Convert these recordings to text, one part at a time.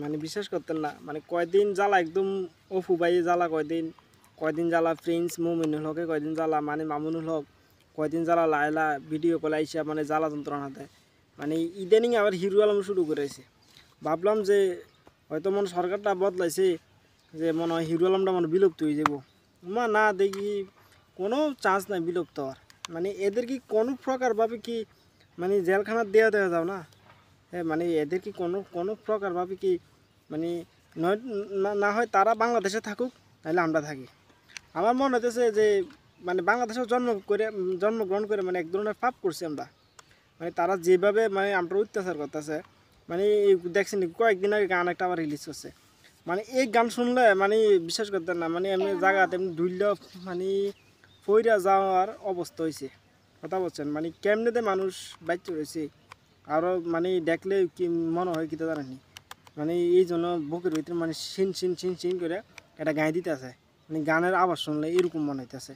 মানে বিশ্বাস করতেন না, মানে কয়দিন জ্বালা একদম অফু ভাই জ্বালা, কয়দিন কয়দিন জ্বালা প্রিন্স মুমিনুল হকে, কয়দিন জ্বালা মানে মামুনুল হক, কয়দিন জ্বালা লায়লা ভিডিও কল আইসা মানে জ্বালা যন্ত্রণা দেয়। মানে ইদানিং আবার হিরো আলম শুরু করেছে। ভাবলাম যে হয়তো মনে সরকারটা বদলাইছে, যে মনে হয় হিরো আলমটা মানে বিলুপ্ত হয়ে যাব। না দেখি কোনো চান্স নাই বিলুপ্ত হওয়ার। মানে এদের কি কোনো প্রকারভাবে কি মানে জেলখানা দেওয়া দেওয়া যাও না? হ্যাঁ, মানে এদের কি কোনো কোনো প্রকারভাবে কি মানে নয়, না হয় তারা বাংলাদেশে থাকুক, নাহলে আমরা থাকি। আমার মনে হতেছে যে মানে বাংলাদেশেও জন্মগ্রহণ করে মানে এক ধরনের পাপ করছি আমরা। মানে তারা যেভাবে মানে আমরা অত্যাচার করতেছে, মানে দেখছেন কয়েকদিন আগে গান একটা আবার রিলিজ করছে। মানে এই গান শুনলে মানে বিশ্বাস করতেন না, মানে এমনি জায়গাতে এমনি ধুইল মানে ফইরা যাওয়ার অবস্থা হয়েছে। কথা বলছেন মানে কেমনেতে মানুষ বাচ্চা রয়েছে। আরও মানে দেখলে কি মনে হয় কি তো জানেনি, মানে এই জন্য বুকের ভিতরে মানে শিন করে এটা গায়ে দিতে আছে। মানে গানের আওয়াজ শুনলে এরকম মনে হইতেছে।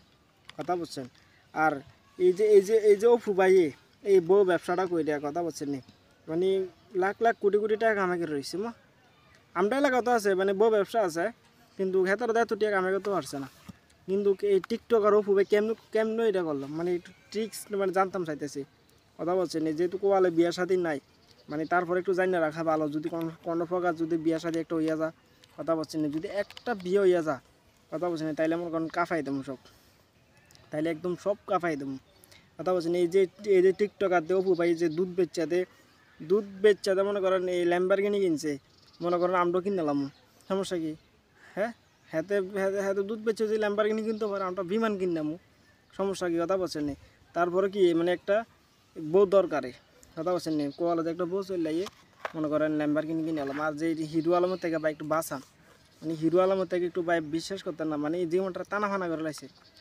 কথা বলছেন। আর এই যে অপু ভাইয়ে এই বউ ব্যবসাটা করে দেওয়ার কথা বলছেন নি, মানে লাখ লাখ কোটি কোটি টাকা কামাকে রয়েছে মা। আমরা এলাকা তো আছে মানে বউ ব্যবসা আছে, কিন্তু হেতার এত টাকা কামাকে তো পারছে না। কিন্তু এই টিকটক আর অপু ভাই কেমন এটা করলাম, মানে একটু ট্রিক্স মানে জানতাম চাইতেছি। কথা বলছেন যেহেতু কোয়ালে বিয়ার সাথে নাই, মানে তারপরে একটু জানিয়ে রাখা ভালো। যদি কোনো প্রকার যদি বিয়ার সাথে একটা হইয়া যা, কথা বলছেন যদি একটা বিয়ে হইয়া যা, কথা বলছেন তাইলে আমার কারণ কাফাই দেবো সব, তাইলে একদম সব কাফাই দেবো। কথা বলছেন এই যে টিকটকার দিয়ে অপু ভাই যে দুধ বেচাতে মনে করেন এই ল্যাম্বরগিনি কিনছে, মনে করেন আমরাও কিনে নিলাম, সমস্যা কি? হ্যাঁ, হাতে হাতে দুধ বেচে যদি ল্যাম্বরগিনি কিনতে পারে, আমরা বিমান কিনলাম, সমস্যা কি? কথা বলছেন তারপরে কি মানে একটা বউ দরকারে, কথা বলছেন কোয়ালাতে একটা বউ চলে লাগিয়ে মনে করেন ল্যাম্বরগিনি কিনে নিলাম। আর যে হিরো আলমের থেকে বা একটু বাঁচান, মানে হিরো আলমের থেকে একটু ভাই বিশ্বাস করতেন না, মানে এই জীবনটা টানা ফানা করে লাগছে।